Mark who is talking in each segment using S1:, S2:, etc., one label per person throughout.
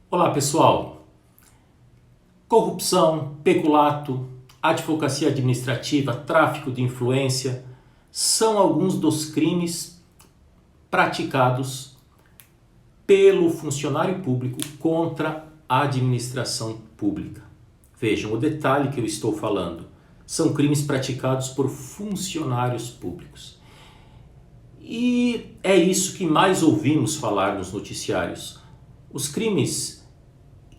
S1: Olá pessoal, corrupção, peculato, advocacia administrativa, tráfico de influência são alguns dos crimes praticados pelo funcionário público contra a administração pública. Vejam o detalhe que eu estou falando, são crimes praticados por funcionários públicos. E é isso que mais ouvimos falar nos noticiários. Os crimes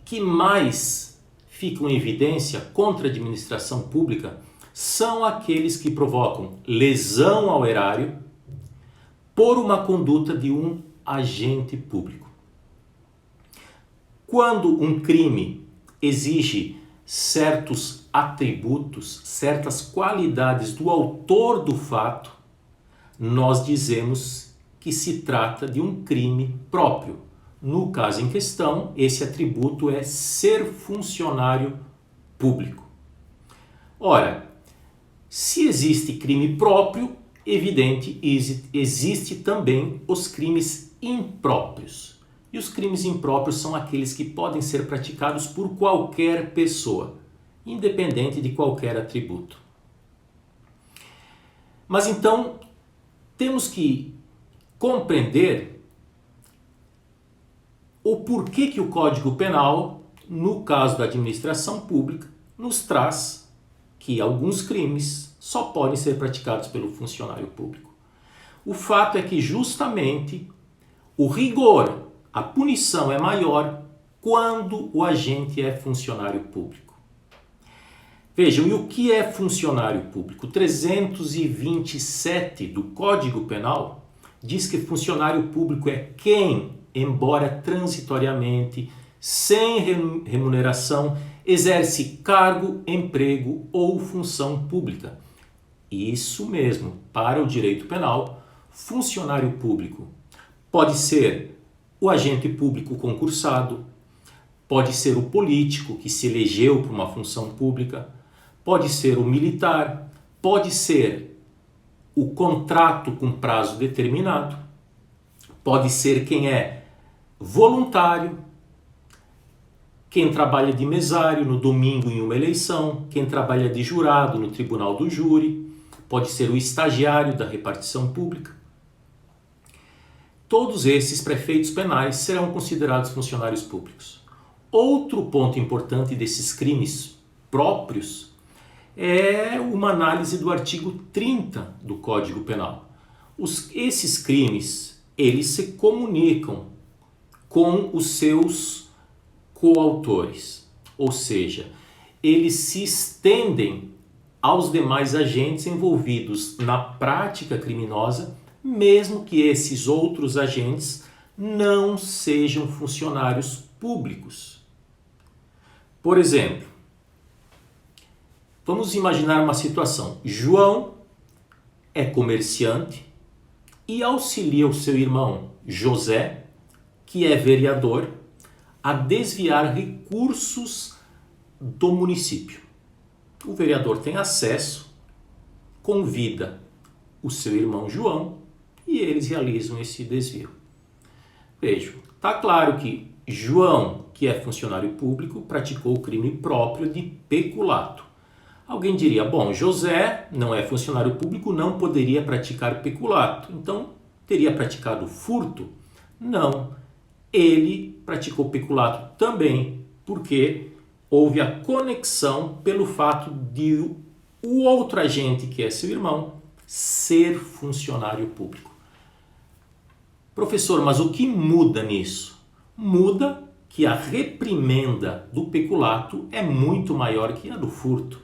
S1: que mais ficam em evidência contra a administração pública são aqueles que provocam lesão ao erário por uma conduta de um agente público. Quando um crime exige certos atributos, certas qualidades do autor do fato, nós dizemos que se trata de um crime próprio. No caso em questão, esse atributo é ser funcionário público. Ora, se existe crime próprio, evidente, existe também os crimes impróprios. E os crimes impróprios são aqueles que podem ser praticados por qualquer pessoa, independente de qualquer atributo. Mas então, temos que compreender o porquê que o Código Penal, no caso da administração pública, nos traz que alguns crimes só podem ser praticados pelo funcionário público. O fato é que justamente o rigor, a punição é maior quando o agente é funcionário público. Vejam, e o que é funcionário público? 327 do Código Penal diz que funcionário público é quem, embora transitoriamente, sem remuneração, exerce cargo, emprego ou função pública. Isso mesmo, para o direito penal, funcionário público pode ser o agente público concursado, pode ser o político que se elegeu para uma função pública, pode ser o militar, pode ser o contrato com prazo determinado, pode ser quem é voluntário, quem trabalha de mesário no domingo em uma eleição, quem trabalha de jurado no tribunal do júri, pode ser o estagiário da repartição pública. Todos esses prefeitos penais serão considerados funcionários públicos. Outro ponto importante desses crimes próprios é uma análise do artigo 30 do Código Penal. Esses crimes, eles se comunicam com os seus coautores, ou seja, eles se estendem aos demais agentes envolvidos na prática criminosa, mesmo que esses outros agentes não sejam funcionários públicos. Por exemplo, vamos imaginar uma situação. João é comerciante e auxilia o seu irmão José, que é vereador, a desviar recursos do município. O vereador tem acesso, convida o seu irmão João e eles realizam esse desvio. Vejam, está claro que João, que é funcionário público, praticou o crime próprio de peculato. Alguém diria, bom, José não é funcionário público, não poderia praticar peculato, então teria praticado furto? Não, ele praticou peculato também, porque houve a conexão pelo fato de o outro agente, que é seu irmão, ser funcionário público. Professor, mas o que muda nisso? Muda que a reprimenda do peculato é muito maior que a do furto.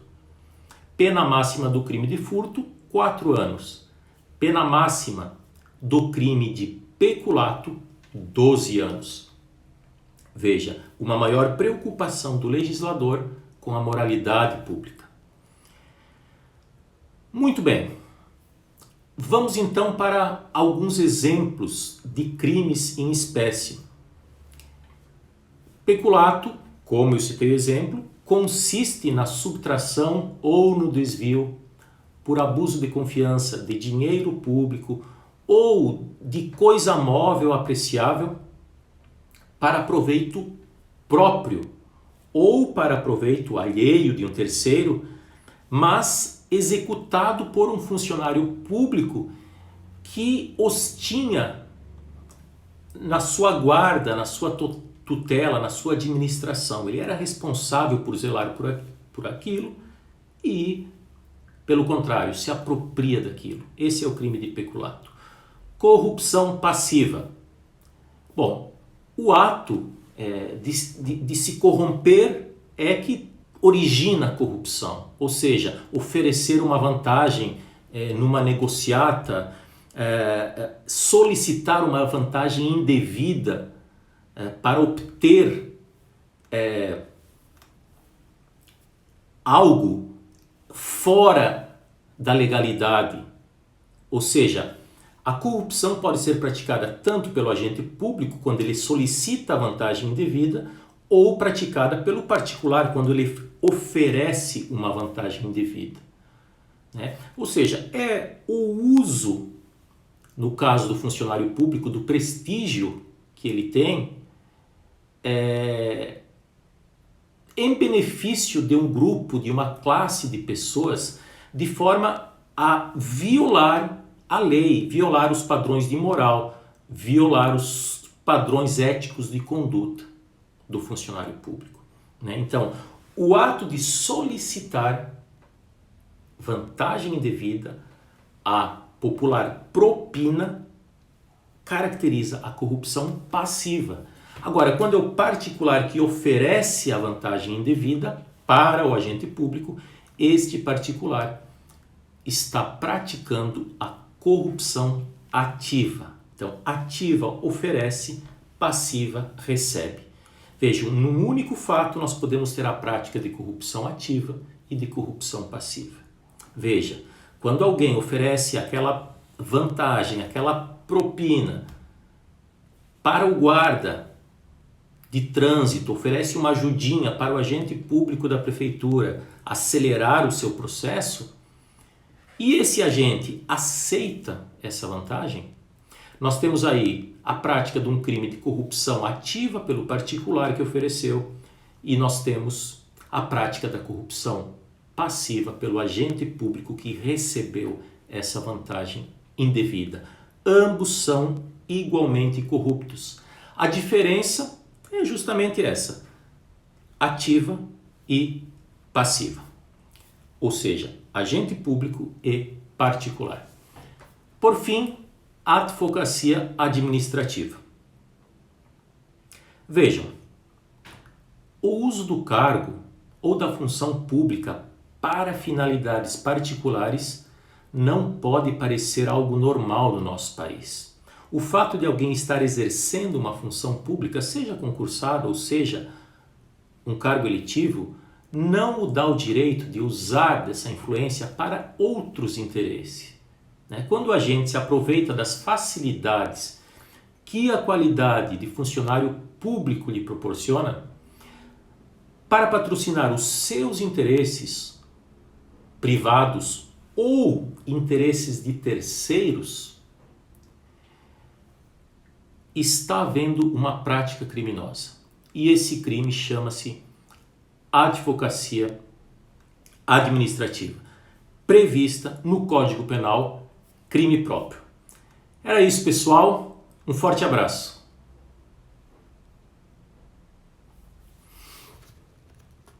S1: Pena máxima do crime de furto, 4 anos. Pena máxima do crime de peculato, 12 anos. Veja, uma maior preocupação do legislador com a moralidade pública. Muito bem. Vamos então para alguns exemplos de crimes em espécie. Peculato, como eu citei o exemplo, consiste na subtração ou no desvio por abuso de confiança de dinheiro público ou de coisa móvel apreciável para proveito próprio ou para proveito alheio de um terceiro, mas executado por um funcionário público que os tinha na sua guarda, na sua tutela, na sua administração. Ele era responsável por zelar por aquilo e, pelo contrário, se apropria daquilo. Esse é o crime de peculato. Corrupção passiva. Bom, o ato de se corromper é que origina a corrupção, ou seja, oferecer uma vantagem numa negociata, solicitar uma vantagem indevida para obter algo fora da legalidade. Ou seja, a corrupção pode ser praticada tanto pelo agente público quando ele solicita a vantagem indevida, ou praticada pelo particular quando ele oferece uma vantagem indevida, né? Ou seja, é o uso, no caso do funcionário público, do prestígio que ele tem em benefício de um grupo, de uma classe de pessoas, de forma a violar a lei, violar os padrões de moral, violar os padrões éticos de conduta do funcionário público, né? Então, o ato de solicitar vantagem indevida, a popular propina, caracteriza a corrupção passiva. Agora, quando é o particular que oferece a vantagem indevida para o agente público, este particular está praticando a corrupção ativa. Então, ativa oferece, passiva recebe. Vejam, num único fato nós podemos ter a prática de corrupção ativa e de corrupção passiva. Veja, quando alguém oferece aquela vantagem, aquela propina para o guarda de trânsito, oferece uma ajudinha para o agente público da prefeitura acelerar o seu processo, e esse agente aceita essa vantagem, nós temos aí a prática de um crime de corrupção ativa pelo particular que ofereceu, e nós temos a prática da corrupção passiva pelo agente público que recebeu essa vantagem indevida. Ambos são igualmente corruptos. A diferença é justamente essa: ativa e passiva. Ou seja, agente público e particular. Por fim, advocacia administrativa. Vejam, o uso do cargo ou da função pública para finalidades particulares não pode parecer algo normal no nosso país. O fato de alguém estar exercendo uma função pública, seja concursado ou seja um cargo eletivo, não o dá o direito de usar dessa influência para outros interesses. Quando a gente se aproveita das facilidades que a qualidade de funcionário público lhe proporciona para patrocinar os seus interesses privados ou interesses de terceiros, está havendo uma prática criminosa. E esse crime chama-se advocacia administrativa, prevista no Código Penal, crime próprio. Era isso, pessoal. Um forte abraço.